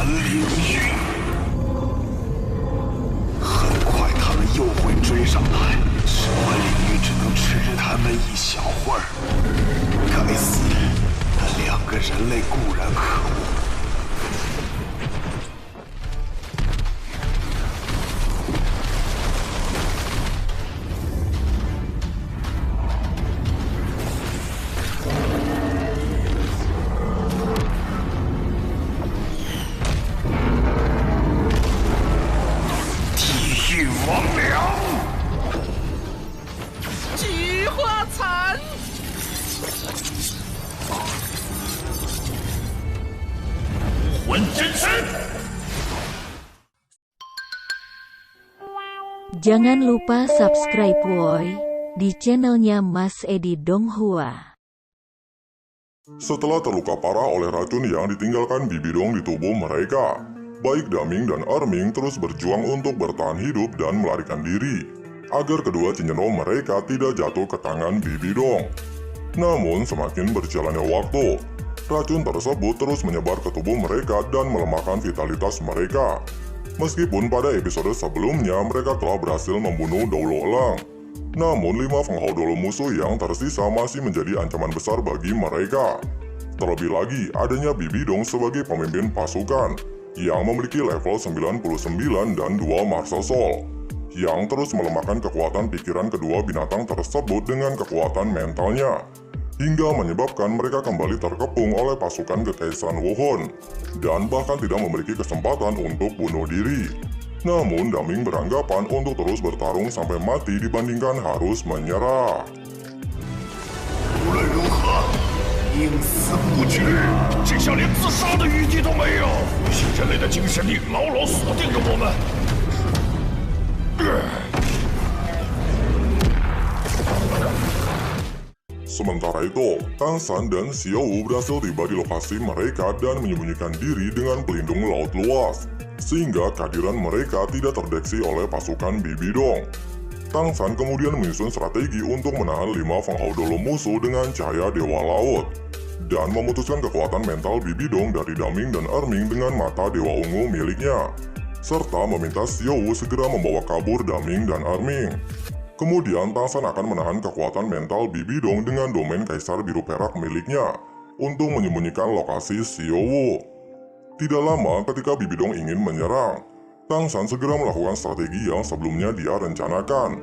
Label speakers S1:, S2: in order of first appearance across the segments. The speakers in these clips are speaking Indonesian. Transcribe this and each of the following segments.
S1: 残领域。很快他们又会追上来，神幻领域只能吃他们一小会儿。该死，那2个人类固然可恶。
S2: Jangan lupa subscribe woi di channelnya Mas Edi Donghua.
S3: Setelah terluka parah oleh racun yang ditinggalkan Bibidong di tubuh mereka, baik Daming dan Erming terus berjuang untuk bertahan hidup dan melarikan diri, agar kedua cincin mereka tidak jatuh ke tangan Bibidong. Namun semakin berjalannya waktu, racun tersebut terus menyebar ke tubuh mereka dan melemahkan vitalitas mereka. Meskipun pada episode sebelumnya mereka telah berhasil membunuh Doulo Elang, namun 5 penghaudolo musuh yang tersisa masih menjadi ancaman besar bagi mereka. Terlebih lagi adanya Bibidong sebagai pemimpin pasukan yang memiliki level 99 dan 2 Martial Soul, yang terus melemahkan kekuatan pikiran kedua binatang tersebut dengan kekuatan mentalnya, hingga menyebabkan mereka kembali terkepung oleh pasukan Kekaisaran Wuhun, dan bahkan tidak memiliki kesempatan untuk bunuh diri. Namun Daming beranggapan untuk terus bertarung sampai mati dibandingkan harus menyerah.
S1: 无论如何，宁死不屈，这下连自杀的余地都没有。复兴人类的精神力牢牢锁定着我们。
S3: Sementara itu, Tang San dan Xiao Wu berhasil tiba di lokasi mereka dan menyembunyikan diri dengan pelindung laut luas, sehingga kehadiran mereka tidak terdeteksi oleh pasukan Bibidong. Tang San kemudian menyusun strategi untuk menahan 5 penghaudolo musuh dengan cahaya Dewa Laut, dan memutuskan kekuatan mental Bibidong dari Daming dan Erming dengan mata Dewa Ungu miliknya, serta meminta Xiao Wu segera membawa kabur Daming dan Erming. Kemudian Tang San akan menahan kekuatan mental Bibidong dengan domain Kaisar Biru Perak miliknya untuk menyembunyikan lokasi Xiao Wu. Tidak lama ketika Bibidong ingin menyerang, Tang San segera melakukan strategi yang sebelumnya dia rencanakan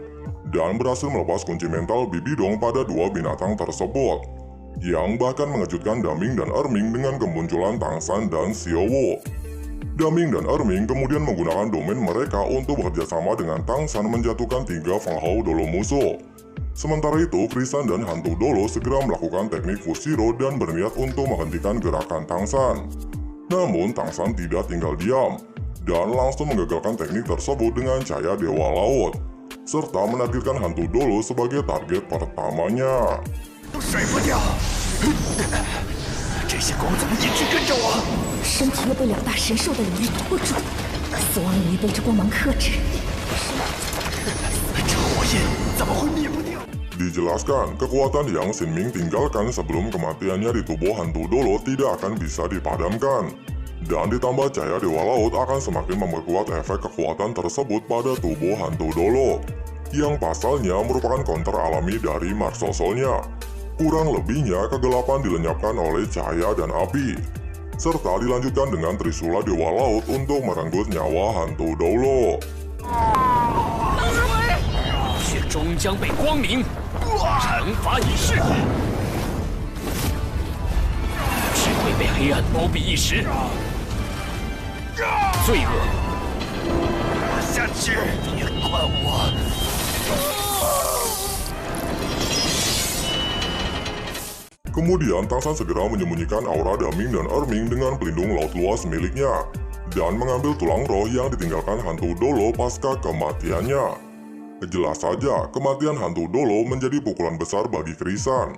S3: dan berhasil melepas kunci mental Bibidong pada 2 binatang tersebut, yang bahkan mengejutkan Daming dan Erming dengan kemunculan Tang San dan Xiao Wu. Daming dan Erming kemudian menggunakan domain mereka untuk bekerjasama dengan Tang San menjatuhkan 3 penghaudolo musuh. Sementara itu, Krisan dan Hantu Dolo segera melakukan teknik Fushiro dan berniat untuk menghentikan gerakan Tang San. Namun, Tang San tidak tinggal diam, dan langsung menggagalkan teknik tersebut dengan cahaya Dewa Laut, serta menargetkan Hantu Dolo sebagai target pertamanya.
S1: 甩不掉！这些光怎么一直跟着我？
S4: 身体又被2大神兽的领域拖住，死亡领域被这光芒克制。
S1: 这火焰怎么会灭不掉？
S3: Dijelaskan, kekuatan yang Xinming tinggalkan sebelum kematiannya di tubuh Hantu Dolo tidak akan bisa dipadamkan. Dan ditambah cahaya Dewa Laut akan semakin memperkuat efek kekuatan tersebut pada tubuh Hantu Dolo, yang pasalnya merupakan counter alami dari Martial Soul-nya. Kurang lebihnya, kegelapan dilenyapkan oleh cahaya dan api, serta dilanjutkan dengan Trisula Dewa Laut untuk merenggut nyawa Hantu Dolo.
S5: 却终将被光明惩罚一世，只会被黑暗包庇一时。罪恶，
S1: 下去！别管我！
S3: Kemudian Tang San segera menyembunyikan aura Daming dan Erming dengan pelindung laut luas miliknya, dan mengambil tulang roh yang ditinggalkan Hantu Dolo pasca kematiannya. Jelas saja, kematian Hantu Dolo menjadi pukulan besar bagi Krisan,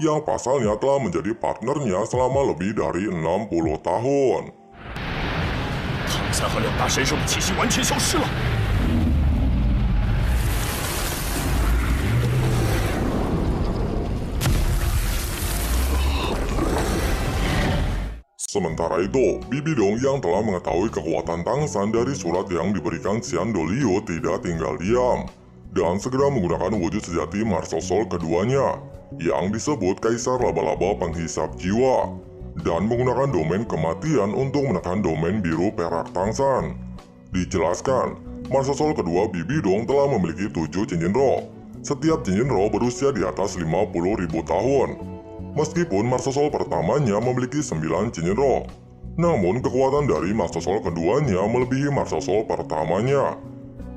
S3: yang pasalnya telah menjadi partnernya selama lebih dari 60 tahun.
S1: 唐三和2大神兽的气息完全消失了。
S3: Sementara itu, Bibi Dong yang telah mengetahui kekuatan Tang San dari surat yang diberikan Xian Dolio tidak tinggal diam, dan segera menggunakan wujud sejati Martial Soul keduanya, yang disebut Kaisar Laba-Laba Penghisap Jiwa, dan menggunakan domain kematian untuk menekan domain biru perak Tang San. Dijelaskan, Martial Soul kedua Bibi Dong telah memiliki 7 cincin roh. Setiap cincin roh berusia di atas 50.000 tahun. Meskipun Martial Soul pertamanya memiliki 9 cincin roh, namun kekuatan dari Martial Soul keduanya melebihi Martial Soul pertamanya.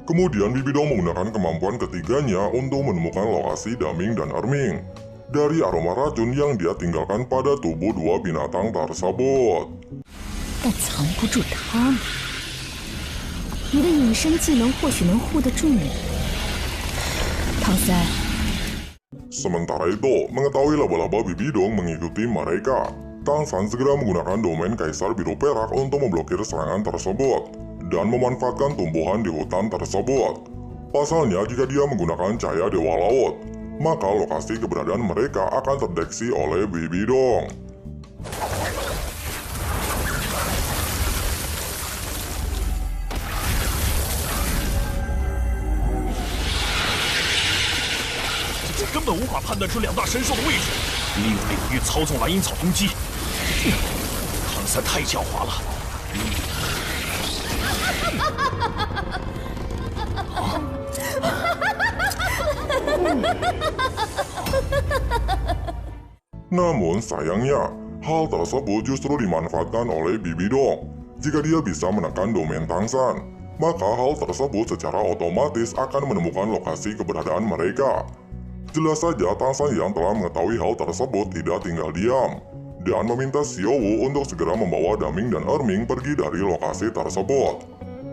S3: Kemudian Bibi Dong menggunakan kemampuan ketiganya untuk menemukan lokasi Daming dan Erming dari aroma racun yang dia tinggalkan pada tubuh dua binatang tersebut.
S4: 但藏不住他们。你的隐身技能或许能护得住你，唐三。
S3: Sementara itu, mengetahui laba-laba Bibi Dong mengikuti mereka, Tang San segera menggunakan domain Kaisar Biru Perak untuk memblokir serangan tersebut dan memanfaatkan tumbuhan di hutan tersebut. Pasalnya, jika dia menggunakan cahaya Dewa Laut, maka lokasi keberadaan mereka akan terdeteksi oleh Bibi Dong.
S5: 根本无法判断出两大神兽的位置，利用领域操纵蓝银草攻击。唐三太狡猾了。
S3: Namun sayangnya, hal tersebut justru dimanfaatkan oleh Bibi Dong. Jika dia bisa menekan domain Tang San, maka hal tersebut secara otomatis akan menemukan lokasi keberadaan mereka. Jelas saja Tang San yang telah mengetahui hal tersebut tidak tinggal diam, dan meminta Xiao Wu untuk segera membawa Daming dan Erming pergi dari lokasi tersebut,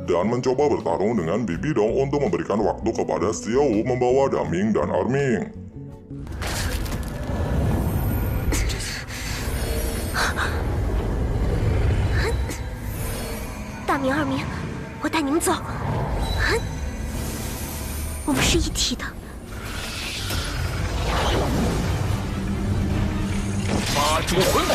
S3: dan mencoba bertarung dengan Bibi Dong untuk memberikan waktu kepada Xiao Wu membawa Daming dan Erming.
S6: 大明、二明，我带你们走。我们是一体的。
S5: 八主魂骨。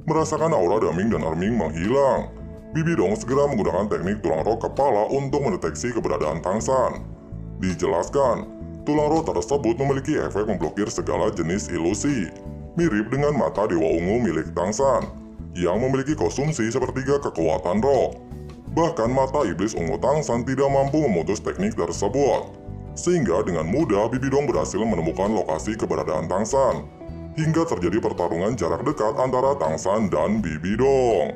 S3: Merasakan aura Daming dan Erming menghilang, Bibi Dong segera menggunakan teknik tulang roh kepala untuk mendeteksi keberadaan Tang San. Dijelaskan, tulang roh tersebut memiliki efek memblokir segala jenis ilusi, mirip dengan mata Dewa Ungu milik Tang San, yang memiliki konsumsi sepertiga kekuatan roh. Bahkan mata iblis ungu Tang San tidak mampu memutus teknik tersebut. Sehingga dengan mudah Bibi Dong berhasil menemukan lokasi keberadaan Tang San, hingga terjadi pertarungan jarak dekat antara Tang San dan Bibi Dong.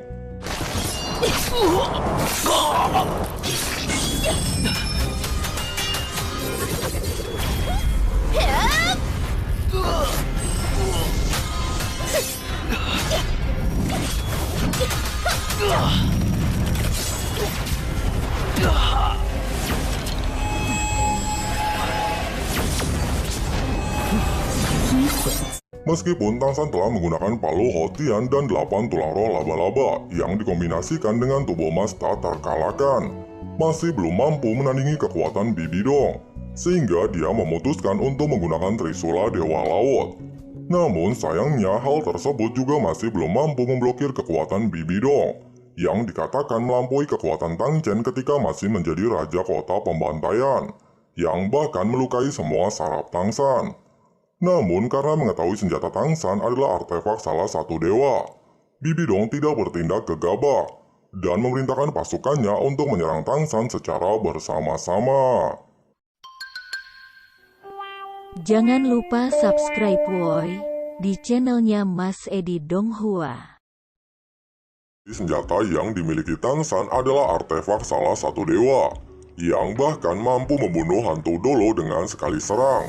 S3: Meskipun Tang San telah menggunakan palu Hotian dan 8 tulang roh laba-laba yang dikombinasikan dengan tubuh emas tak terkalahkan, masih belum mampu menandingi kekuatan Bibi Dong, sehingga dia memutuskan untuk menggunakan Trisula Dewa Laut. Namun sayangnya hal tersebut juga masih belum mampu memblokir kekuatan Bibi Dong, yang dikatakan melampaui kekuatan Tang Chen ketika masih menjadi Raja Kota Pembantaian, yang bahkan melukai semua saraf Tang San. Namun karena mengetahui senjata Tang San adalah artefak salah satu dewa, Bibi Dong tidak bertindak gegabah dan memerintahkan pasukannya untuk menyerang Tang San secara bersama-sama.
S2: Jangan lupa subscribe woi di channelnya Mas Edi Donghua.
S3: Senjata yang dimiliki Tang San adalah artefak salah satu dewa, yang bahkan mampu membunuh hantu Dolo dengan sekali serang.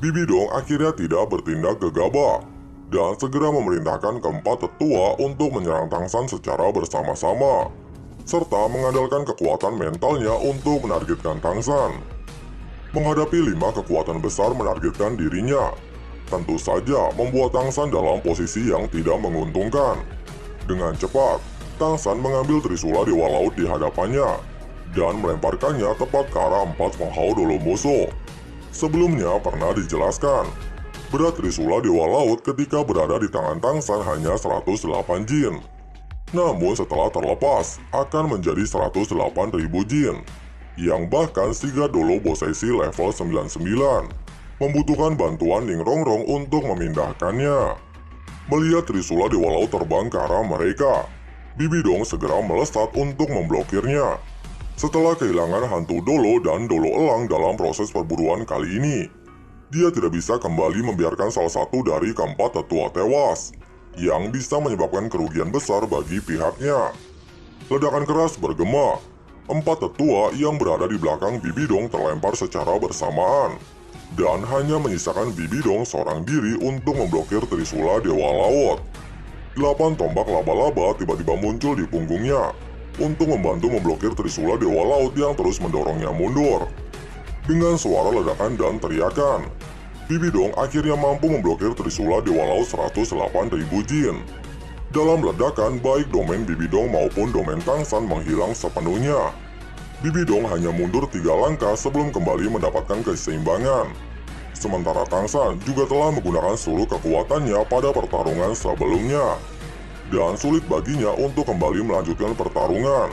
S3: Bibi Dong akhirnya tidak bertindak gegabah dan segera memerintahkan keempat tetua untuk menyerang Tang San secara bersama-sama, serta mengandalkan kekuatan mentalnya untuk menargetkan Tang San. Menghadapi 5 kekuatan besar menargetkan dirinya, tentu saja membuat Tang San dalam posisi yang tidak menguntungkan. Dengan cepat, Tang San mengambil Trisula Dewa Laut di hadapannya dan melemparkannya tepat ke arah 4 penghau Dolo musuh. Sebelumnya pernah dijelaskan, Berat Trisula Dewa Laut ketika berada di tangan Tangsan hanya 108 jin. Namun setelah terlepas, akan menjadi 108.000 jin, yang bahkan Siga Dolo Bosesi level 99, membutuhkan bantuan Ning Rongrong untuk memindahkannya. Melihat Trisula Dewa Laut terbang ke arah mereka, Bibi Dong segera melesat untuk memblokirnya. Setelah kehilangan hantu Dolo dan Dolo Elang dalam proses perburuan kali ini, dia tidak bisa kembali membiarkan salah satu dari keempat tetua tewas, yang bisa menyebabkan kerugian besar bagi pihaknya. Ledakan keras bergema. 4 tetua yang berada di belakang Bibi Dong terlempar secara bersamaan, dan hanya menyisakan Bibi Dong seorang diri untuk memblokir Trisula Dewa Laut. 8 tombak laba-laba tiba-tiba muncul di punggungnya untuk membantu memblokir Trisula Dewa Laut yang terus mendorongnya mundur. Dengan suara ledakan dan teriakan, Bibi Dong akhirnya mampu memblokir Trisula Dewa Laut 108.000 jin. Dalam ledakan, baik domain Bibi Dong maupun domain Tangsan menghilang sepenuhnya. Bibi Dong hanya mundur 3 langkah sebelum kembali mendapatkan keseimbangan. Sementara Tangsan juga telah menggunakan seluruh kekuatannya pada pertarungan sebelumnya, dan sulit baginya untuk kembali melanjutkan pertarungan.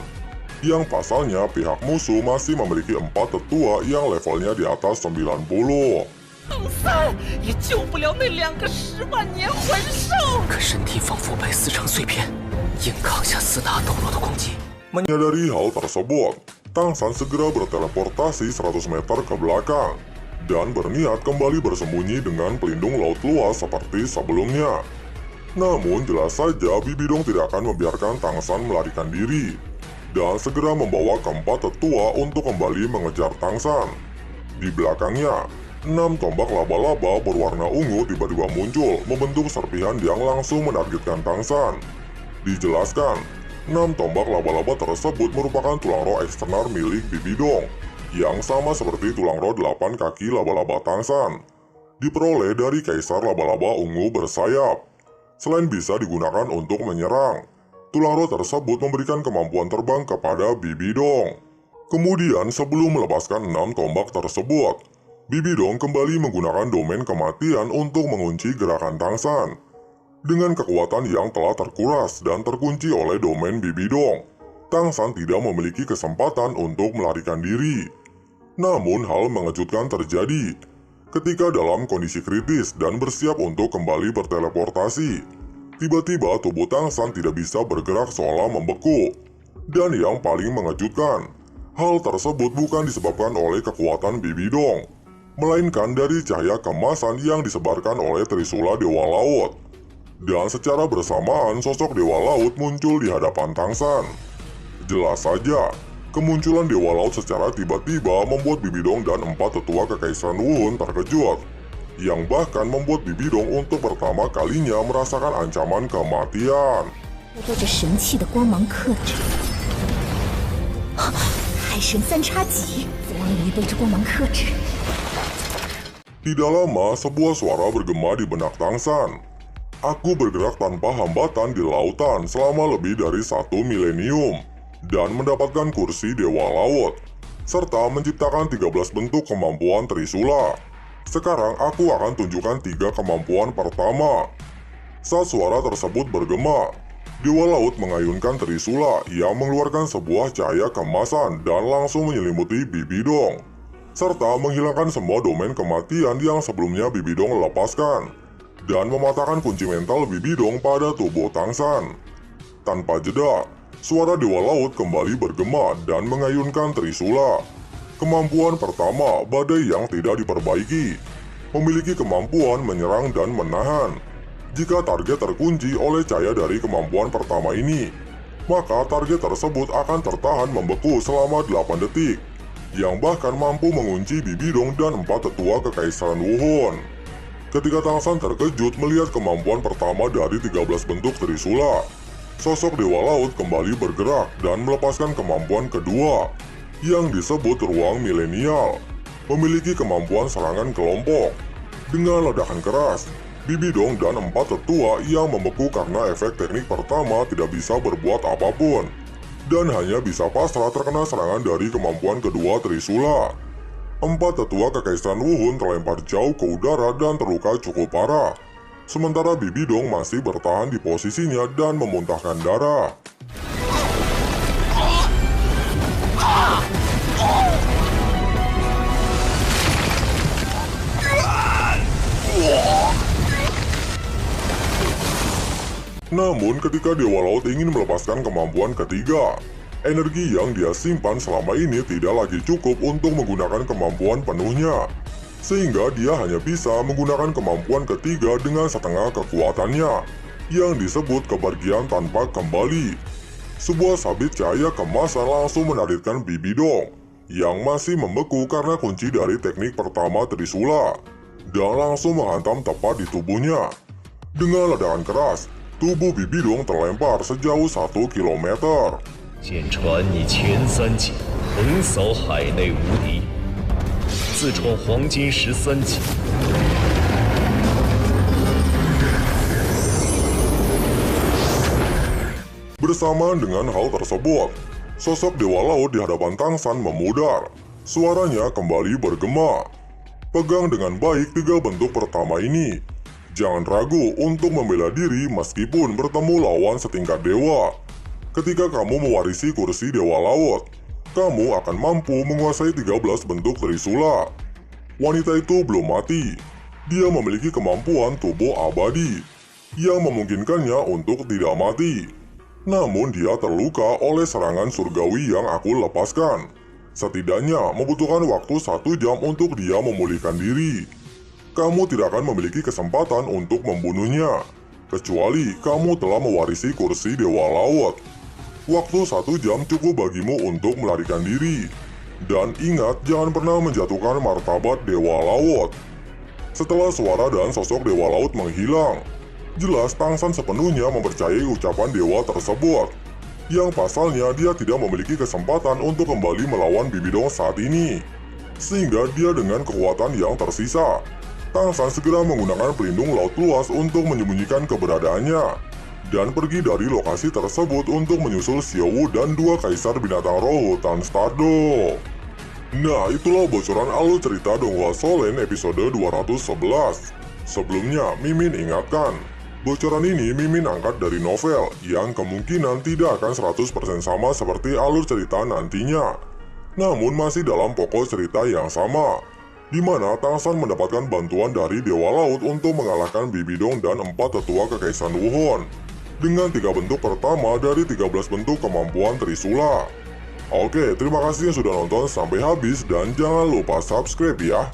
S3: Yang pasalnya pihak musuh masih memiliki 4 tetua yang levelnya di atas 90.
S7: Tangsan也救不了那2个10万年魂兽，可身体仿佛被撕成碎片，硬扛下4大斗罗的攻击。
S3: Menyadari hal tersebut, Tangsan segera berteleportasi 100 meter ke belakang dan berniat kembali bersembunyi dengan pelindung laut luas seperti sebelumnya. Namun jelas saja Bibi Dong tidak akan membiarkan Tangsan melarikan diri, dan segera membawa keempat tetua untuk kembali mengejar Tangsan. Di belakangnya, 6 tombak laba-laba berwarna ungu tiba-tiba muncul membentuk serpihan yang langsung menargetkan Tangsan. Dijelaskan, 6 tombak laba-laba tersebut merupakan tulang roh eksternal milik Bibi Dong, yang sama seperti tulang roh 8 kaki laba-laba Tangsan, diperoleh dari Kaisar Laba-laba Ungu bersayap. Selain bisa digunakan untuk menyerang, tulang roh tersebut memberikan kemampuan terbang kepada Bibi Dong. Kemudian sebelum melepaskan 6 tombak tersebut, Bibi Dong kembali menggunakan domain kematian untuk mengunci gerakan Tangsan. Dengan kekuatan yang telah terkuras dan terkunci oleh domain Bibi Dong, Tangsan tidak memiliki kesempatan untuk melarikan diri. Namun hal mengejutkan terjadi ketika dalam kondisi kritis dan bersiap untuk kembali berteleportasi. Tiba-tiba tubuh Tangsan tidak bisa bergerak seolah membeku. Dan yang paling mengejutkan, hal tersebut bukan disebabkan oleh kekuatan Bibi Dong, melainkan dari cahaya kemasan yang disebarkan oleh Trisula Dewa Laut. Dan secara bersamaan sosok Dewa Laut muncul di hadapan Tangsan. Jelas saja, kemunculan Dewa Laut secara tiba-tiba membuat Bibi Dong dan 4 tetua Kekaisaran Wuhun terkejut, yang bahkan membuat Bibi Dong untuk pertama kalinya merasakan ancaman kematian.
S4: 做着神器的光芒克制，海神3叉戟，子王灵被这光芒克制。
S3: Tidak lama, sebuah suara bergema di benak Tangsan. Aku bergerak tanpa hambatan di lautan selama lebih dari 1 milenium, dan mendapatkan kursi Dewa Laut, serta menciptakan 13 bentuk kemampuan Trisula. Sekarang aku akan tunjukkan 3 kemampuan pertama. Saat suara tersebut bergema, Dewa Laut mengayunkan Trisula yang mengeluarkan sebuah cahaya kemasan dan langsung menyelimuti Bibi Dong, serta menghilangkan semua domain kematian yang sebelumnya Bibi Dong lepaskan, dan mematahkan kunci mental Bibi Dong pada tubuh Tangsan. Tanpa jeda, suara Dewa Laut kembali bergema dan mengayunkan Trisula. Kemampuan pertama, badai yang tidak diperbaiki, memiliki kemampuan menyerang dan menahan. Jika target terkunci oleh cahaya dari kemampuan pertama ini, maka target tersebut akan tertahan membeku selama 8 detik, yang bahkan mampu mengunci Bibi Dong dan 4 tetua Kekaisaran Wuhun. Ketika Tangsan terkejut melihat kemampuan pertama dari 13 bentuk Trisula, sosok Dewa Laut kembali bergerak dan melepaskan kemampuan kedua, yang disebut Ruang Milenial, memiliki kemampuan serangan kelompok. Dengan ledakan keras, Bibi Dong dan 4 tetua yang membeku karena efek teknik pertama tidak bisa berbuat apapun, dan hanya bisa pasrah terkena serangan dari kemampuan kedua Trisula. 4 tetua Kekaisaran Wuhun terlempar jauh ke udara dan terluka cukup parah. Sementara Bibi Dong masih bertahan di posisinya dan memuntahkan darah. Namun ketika Dewa Laut ingin melepaskan kemampuan ketiga, energi yang dia simpan selama ini tidak lagi cukup untuk menggunakan kemampuan penuhnya. Sehingga dia hanya bisa menggunakan kemampuan ketiga dengan setengah kekuatannya, yang disebut kepergian tanpa kembali. Sebuah sabit cahaya kemasan langsung menarik Bibi Dong, yang masih membeku karena kunci dari teknik pertama Trisula, dan langsung menghantam tepat di tubuhnya. Dengan ledakan keras, tubuh Bibi Dong terlempar sejauh 1 kilometer.
S5: 剑传你前3级，横扫海内无敌，自创黄金13级。
S3: Bersamaan dengan hal tersebut, sosok Dewa Laut di hadapan Tang San memudar. Suaranya kembali bergema. Pegang dengan baik 3 bentuk pertama ini. Jangan ragu untuk membela diri meskipun bertemu lawan setingkat dewa. Ketika kamu mewarisi kursi Dewa Laut, kamu akan mampu menguasai 13 bentuk Trisula. Wanita itu belum mati. Dia memiliki kemampuan tubuh abadi yang memungkinkannya untuk tidak mati. Namun dia terluka oleh serangan surgawi yang aku lepaskan. Setidaknya membutuhkan waktu 1 jam untuk dia memulihkan diri. Kamu tidak akan memiliki kesempatan untuk membunuhnya, kecuali kamu telah mewarisi kursi Dewa Laut. Waktu 1 jam cukup bagimu untuk melarikan diri. Dan ingat, jangan pernah menjatuhkan martabat Dewa Laut. Setelah suara dan sosok Dewa Laut menghilang, jelas Tang San sepenuhnya mempercayai ucapan dewa tersebut. Yang pasalnya dia tidak memiliki kesempatan untuk kembali melawan Bibi Dong saat ini. Sehingga dia dengan kekuatan yang tersisa, Tang San segera menggunakan pelindung laut luas untuk menyembunyikan keberadaannya dan pergi dari lokasi tersebut untuk menyusul Xiao Wu dan 2 kaisar binatang roh hutan Stardo. Nah, itulah bocoran alur cerita Donghua Solen episode 211. Sebelumnya, Mimin ingatkan, bocoran ini Mimin angkat dari novel yang kemungkinan tidak akan 100% sama seperti alur cerita nantinya. Namun masih dalam pokok cerita yang sama, di mana Tang San mendapatkan bantuan dari Dewa Laut untuk mengalahkan Bibi Dong dan 4 tetua Kekaisaran Wuhun dengan 3 bentuk pertama dari 13 bentuk kemampuan Trisula. Oke, terima kasih yang sudah nonton sampai habis dan jangan lupa subscribe ya.